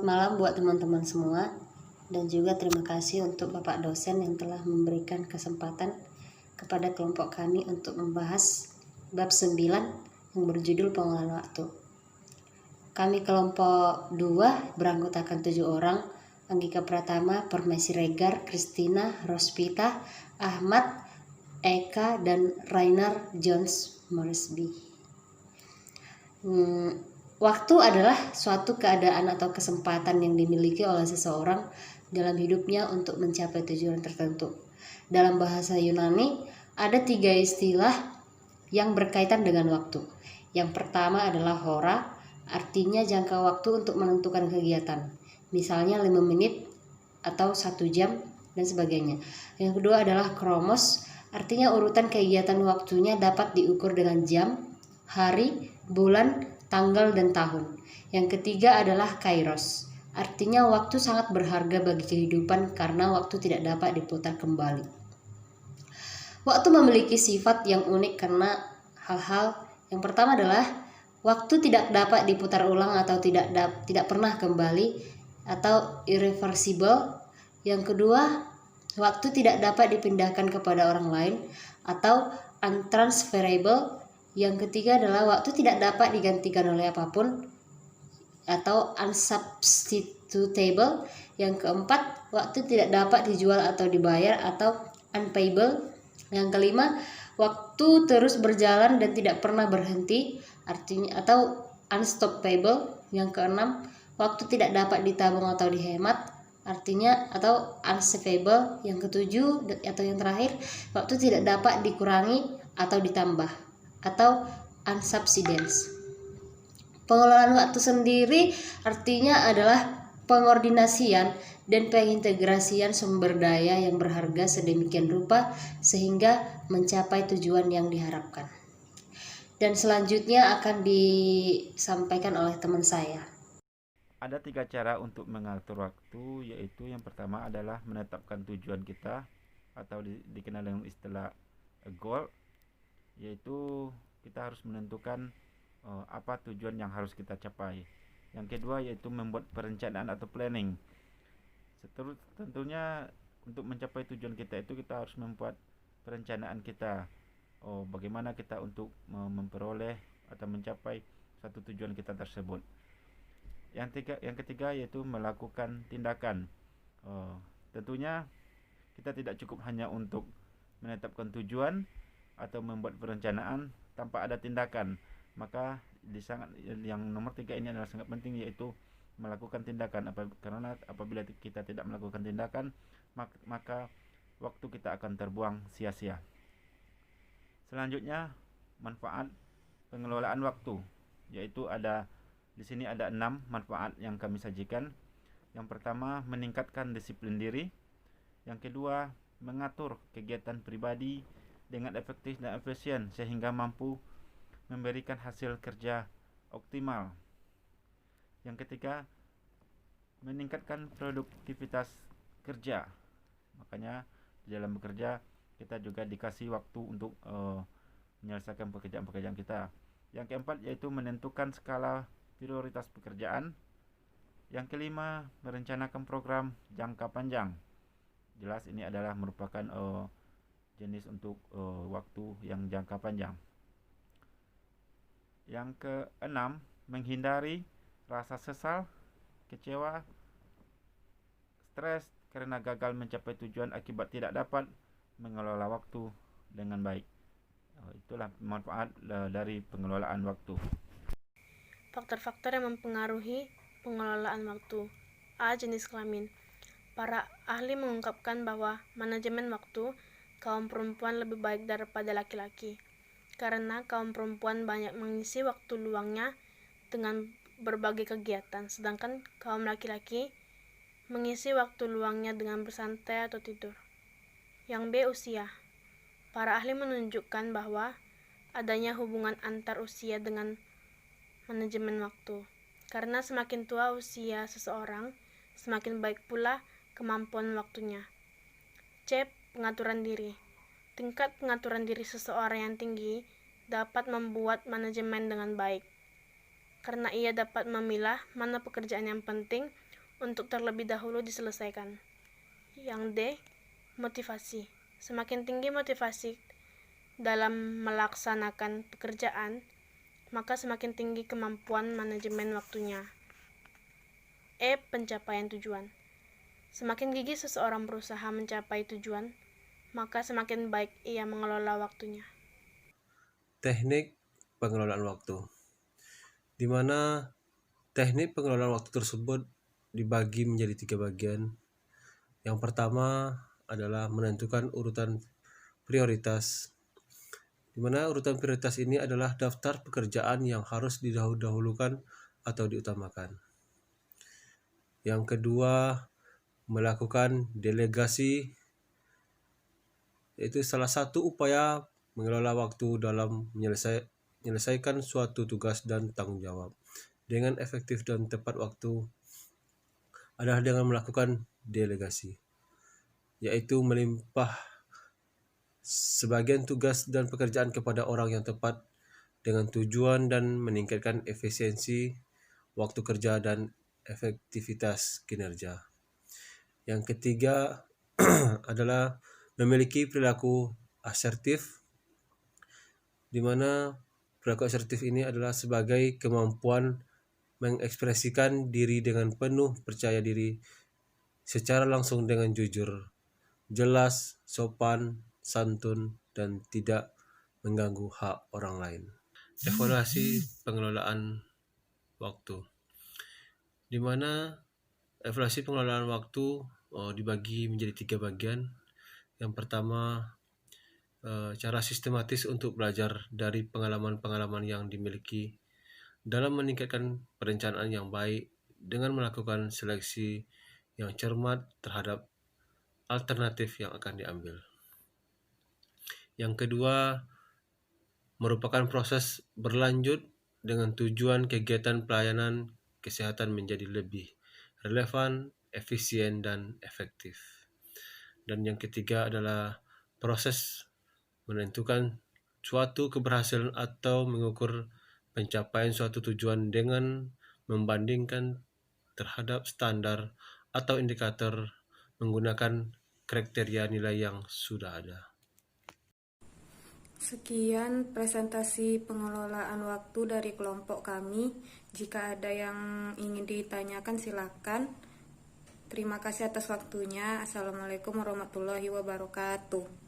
malam buat teman-teman semua, dan juga terima kasih untuk Bapak dosen yang telah memberikan kesempatan kepada kelompok kami untuk membahas bab 9 yang berjudul pengelolaan waktu. Kami kelompok 2 beranggotakan 7 orang, Anggika Pratama, Permesi Regar, Christina, Rospita, Ahmad, Eka, dan Rainer Jones Morrisby. Waktu adalah suatu keadaan atau kesempatan yang dimiliki oleh seseorang dalam hidupnya untuk mencapai tujuan tertentu. Dalam bahasa Yunani, ada 3 istilah yang berkaitan dengan waktu. Yang pertama adalah hora, artinya jangka waktu untuk menentukan kegiatan. Misalnya 5 menit atau 1 jam dan sebagainya. Yang kedua adalah kromos, artinya urutan kegiatan waktunya dapat diukur dengan jam, hari, bulan, tanggal, dan tahun. Yang ketiga adalah kairos, artinya waktu sangat berharga bagi kehidupan karena waktu tidak dapat diputar kembali. Waktu memiliki sifat yang unik karena hal-hal yang pertama adalah waktu tidak dapat diputar ulang atau tidak pernah kembali atau irreversible. Yang kedua, waktu tidak dapat dipindahkan kepada orang lain atau untransferable. Yang ketiga adalah waktu tidak dapat digantikan oleh apapun atau unsubstitutable. Yang keempat, waktu tidak dapat dijual atau dibayar atau unpayable. Yang kelima, waktu terus berjalan dan tidak pernah berhenti, artinya atau unstoppable. Yang keenam, waktu tidak dapat ditabung atau dihemat, artinya atau unsavable. Yang ketujuh atau yang terakhir, waktu tidak dapat dikurangi atau ditambah atau unsubsidence. Pengelolaan waktu sendiri artinya adalah pengordinasian dan pengintegrasian sumber daya yang berharga sedemikian rupa sehingga mencapai tujuan yang diharapkan. Dan selanjutnya akan disampaikan oleh teman saya. Ada 3 cara untuk mengatur waktu, yaitu yang pertama adalah menetapkan tujuan kita atau dikenal dengan istilah goal, yaitu kita harus menentukan apa tujuan yang harus kita capai. Yang kedua yaitu membuat perencanaan atau planning. Tentunya untuk mencapai tujuan kita itu kita harus membuat perencanaan kita. Bagaimana kita untuk memperoleh atau mencapai satu tujuan kita tersebut. Yang ketiga yaitu melakukan tindakan. Tentunya kita tidak cukup hanya untuk menetapkan tujuan atau membuat perencanaan tanpa ada tindakan. Maka yang nomor 3 ini adalah sangat penting, yaitu melakukan tindakan. Karena apabila kita tidak melakukan tindakan, maka waktu kita akan terbuang sia-sia. Selanjutnya, manfaat pengelolaan waktu, yaitu di sini ada 6 manfaat yang kami sajikan. Yang pertama, meningkatkan disiplin diri. Yang kedua, mengatur kegiatan pribadi dengan efektif dan efisien sehingga mampu memberikan hasil kerja optimal. Yang ketiga, meningkatkan produktivitas kerja. Makanya di dalam bekerja kita juga dikasih waktu untuk menyelesaikan pekerjaan-pekerjaan kita. Yang keempat yaitu menentukan skala prioritas pekerjaan. Yang kelima, merencanakan program jangka panjang. Jelas ini adalah merupakan jenis untuk waktu yang jangka panjang. Yang keenam, menghindari rasa sesal, kecewa, stres karena gagal mencapai tujuan akibat tidak dapat mengelola waktu dengan baik. Itulah manfaat dari pengelolaan waktu. Faktor-faktor yang mempengaruhi pengelolaan waktu. A. Jenis kelamin. Para ahli mengungkapkan bahwa manajemen waktu kaum perempuan lebih baik daripada laki-laki, karena kaum perempuan banyak mengisi waktu luangnya dengan berbagai kegiatan, sedangkan kaum laki-laki mengisi waktu luangnya dengan bersantai atau tidur. Yang B. Usia. Para ahli menunjukkan bahwa adanya hubungan antar usia dengan manajemen waktu, karena semakin tua usia seseorang, semakin baik pula kemampuan waktunya. C. Pengaturan diri. Tingkat pengaturan diri seseorang yang tinggi dapat membuat manajemen dengan baik, karena ia dapat memilah mana pekerjaan yang penting untuk terlebih dahulu diselesaikan. Yang D, motivasi. Semakin tinggi motivasi dalam melaksanakan pekerjaan, maka semakin tinggi kemampuan manajemen waktunya. E, pencapaian tujuan. Semakin gigih seseorang berusaha mencapai tujuan, maka semakin baik ia mengelola waktunya. Teknik pengelolaan waktu, di mana teknik pengelolaan waktu tersebut dibagi menjadi 3 bagian. Yang pertama adalah menentukan urutan prioritas, di mana urutan prioritas ini adalah daftar pekerjaan yang harus didahulukan atau diutamakan. Yang kedua, melakukan delegasi, yaitu salah satu upaya mengelola waktu dalam menyelesaikan suatu tugas dan tanggung jawab dengan efektif dan tepat waktu adalah dengan melakukan delegasi, yaitu melimpah sebagian tugas dan pekerjaan kepada orang yang tepat dengan tujuan dan meningkatkan efisiensi waktu kerja dan efektivitas kinerja. Yang ketiga adalah memiliki perilaku asertif, di mana perilaku asertif ini adalah sebagai kemampuan mengekspresikan diri dengan penuh percaya diri secara langsung dengan jujur, jelas, sopan, santun, dan tidak mengganggu hak orang lain. Evaluasi pengelolaan waktu, di mana evaluasi pengelolaan waktu dibagi menjadi 3 bagian. Yang pertama, cara sistematis untuk belajar dari pengalaman-pengalaman yang dimiliki dalam meningkatkan perencanaan yang baik dengan melakukan seleksi yang cermat terhadap alternatif yang akan diambil. Yang kedua, merupakan proses berlanjut dengan tujuan kegiatan pelayanan kesehatan menjadi lebih relevan, efisien, dan efektif. Dan yang ketiga adalah proses menentukan suatu keberhasilan atau mengukur pencapaian suatu tujuan dengan membandingkan terhadap standar atau indikator menggunakan kriteria nilai yang sudah ada. Sekian presentasi pengelolaan waktu dari kelompok kami. Jika ada yang ingin ditanyakan silakan. Terima kasih atas waktunya. Assalamualaikum warahmatullahi wabarakatuh.